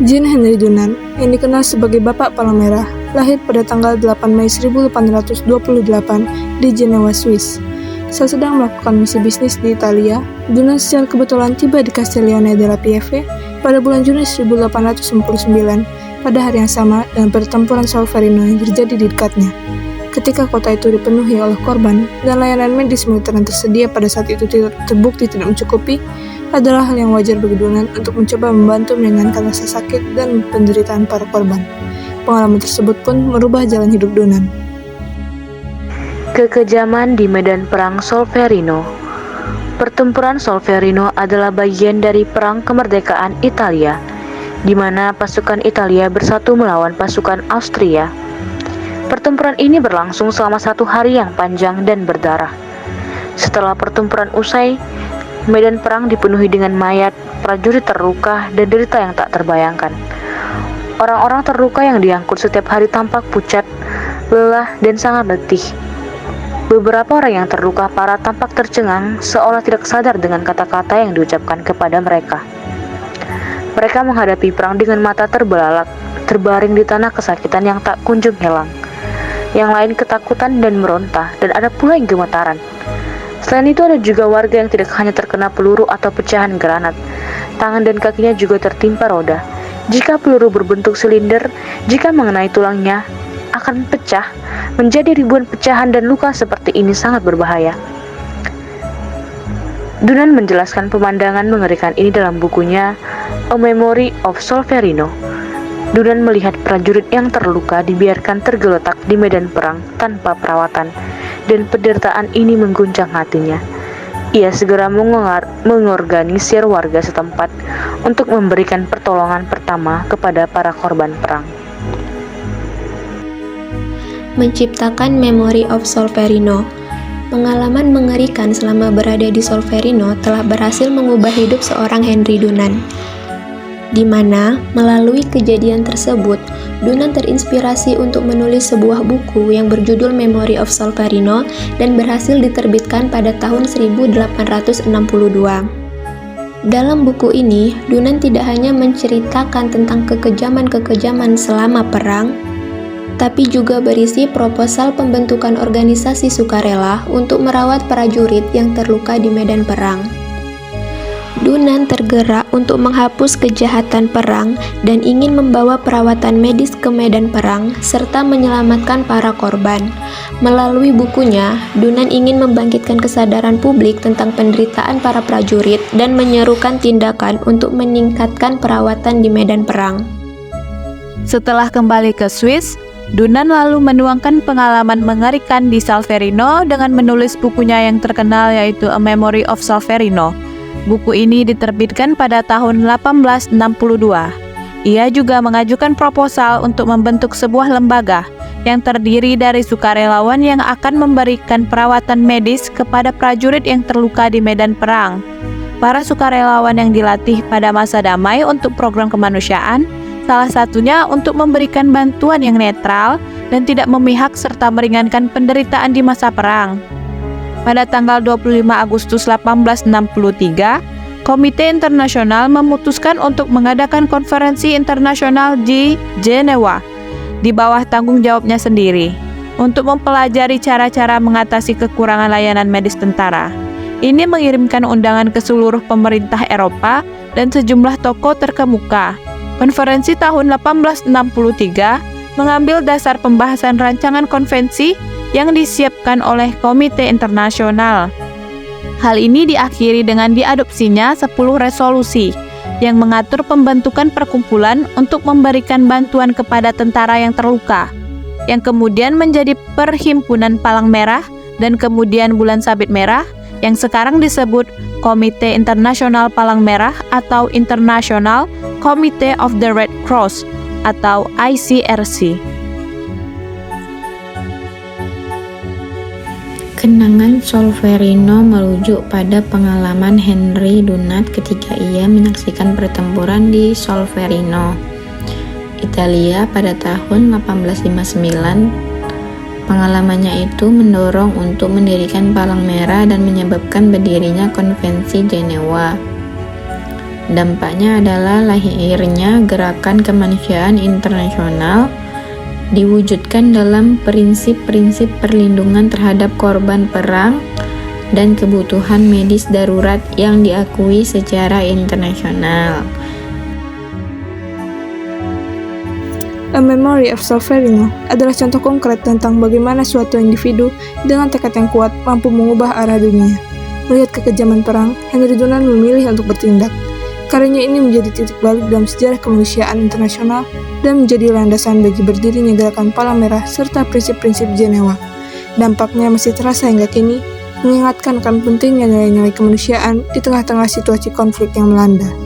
Jean Henry Dunant, yang dikenal sebagai Bapak Palang Merah, lahir pada tanggal 8 Mei 1828 di Jenewa, Swiss. Saat sedang melakukan misi bisnis di Italia, Dunant secara kebetulan tiba di Castiglione della Pieve pada bulan Juni 1899, pada hari yang sama dengan pertempuran Solferino yang terjadi di dekatnya. Ketika kota itu dipenuhi oleh korban dan layanan medis militer yang tersedia pada saat itu terbukti tidak mencukupi, adalah hal yang wajar bagi Dunant untuk mencoba membantu meringankan rasa sakit dan penderitaan para korban. Pengalaman tersebut pun merubah jalan hidup Dunant. Kekejaman di medan perang Solferino. Pertempuran Solferino adalah bagian dari Perang Kemerdekaan Italia, di mana pasukan Italia bersatu melawan pasukan Austria. Pertempuran ini berlangsung selama 1 hari yang panjang dan berdarah. Setelah pertempuran usai, medan perang dipenuhi dengan mayat, prajurit terluka, dan derita yang tak terbayangkan. Orang-orang terluka yang diangkut setiap hari tampak pucat, lelah, dan sangat letih. Beberapa orang yang terluka parah tampak tercengang, seolah tidak sadar dengan kata-kata yang diucapkan kepada mereka. Mereka menghadapi perang dengan mata terbelalak, terbaring di tanah kesakitan yang tak kunjung hilang. Yang lain ketakutan dan meronta, dan ada pula yang gemetaran. Selain itu ada juga warga yang tidak hanya terkena peluru atau pecahan granat, tangan dan kakinya juga tertimpa roda. Jika peluru berbentuk silinder, jika mengenai tulangnya, akan pecah menjadi ribuan pecahan dan luka seperti ini sangat berbahaya. Dunant menjelaskan pemandangan mengerikan ini dalam bukunya A Memory of Solferino. Dunant melihat prajurit yang terluka dibiarkan tergeletak di medan perang tanpa perawatan, dan penderitaan ini mengguncang hatinya. Ia segera mengorganisir warga setempat untuk memberikan pertolongan pertama kepada para korban perang. Menciptakan Memory of Solferino. Pengalaman mengerikan selama berada di Solferino telah berhasil mengubah hidup seorang Henry Dunant, di mana melalui kejadian tersebut, Dunant terinspirasi untuk menulis sebuah buku yang berjudul Memory of Solferino dan berhasil diterbitkan pada tahun 1862. Dalam buku ini, Dunant tidak hanya menceritakan tentang kekejaman-kekejaman selama perang, tapi juga berisi proposal pembentukan organisasi sukarela untuk merawat prajurit yang terluka di medan perang. Dunant tergerak untuk menghapus kejahatan perang dan ingin membawa perawatan medis ke medan perang serta menyelamatkan para korban. Melalui bukunya, Dunant ingin membangkitkan kesadaran publik tentang penderitaan para prajurit dan menyerukan tindakan untuk meningkatkan perawatan di medan perang. Setelah kembali ke Swiss, Dunant lalu menuangkan pengalaman mengerikan di Solferino dengan menulis bukunya yang terkenal yaitu A Memory of Solferino. Buku ini diterbitkan pada tahun 1862. Ia juga mengajukan proposal untuk membentuk sebuah lembaga yang terdiri dari sukarelawan yang akan memberikan perawatan medis kepada prajurit yang terluka di medan perang. Para sukarelawan yang dilatih pada masa damai untuk program kemanusiaan, salah satunya untuk memberikan bantuan yang netral dan tidak memihak serta meringankan penderitaan di masa perang. Pada tanggal 25 Agustus 1863, Komite Internasional memutuskan untuk mengadakan konferensi internasional di Jenewa di bawah tanggung jawabnya sendiri untuk mempelajari cara-cara mengatasi kekurangan layanan medis tentara. Ini mengirimkan undangan ke seluruh pemerintah Eropa dan sejumlah tokoh terkemuka. Konferensi tahun 1863 mengambil dasar pembahasan rancangan konvensi yang disiapkan oleh Komite Internasional. Hal ini diakhiri dengan diadopsinya 10 resolusi yang mengatur pembentukan perkumpulan untuk memberikan bantuan kepada tentara yang terluka, yang kemudian menjadi Perhimpunan Palang Merah dan kemudian Bulan Sabit Merah, yang sekarang disebut Komite Internasional Palang Merah atau International Committee of the Red Cross atau ICRC. Kenangan Solferino merujuk pada pengalaman Henry Dunant ketika ia menyaksikan pertempuran di Solferino, Italia pada tahun 1859. Pengalamannya itu mendorong untuk mendirikan 'Palang Merah' dan menyebabkan berdirinya Konvensi Jenewa. Konvensi Jenewa adalah suatu perjanjian antara 2 negara, yaitu Italia dan Swiss, yang mengatur tentang pembentukan organisasi sukarela Dampaknya adalah lahirnya gerakan kemanusiaan internasional diwujudkan dalam prinsip-prinsip perlindungan terhadap korban perang dan kebutuhan medis darurat yang diakui secara internasional. A Memory of Solferino adalah contoh konkret tentang bagaimana suatu individu dengan tekad yang kuat mampu mengubah arah dunia. Melihat kekejaman perang, Henry Dunant memilih untuk bertindak. Karyanya ini menjadi titik balik dalam sejarah kemanusiaan internasional dan menjadi landasan bagi berdirinya Gerakan Palang Merah serta prinsip-prinsip Jenewa. Dampaknya masih terasa hingga kini, mengingatkan akan pentingnya nilai-nilai kemanusiaan di tengah-tengah situasi konflik yang melanda.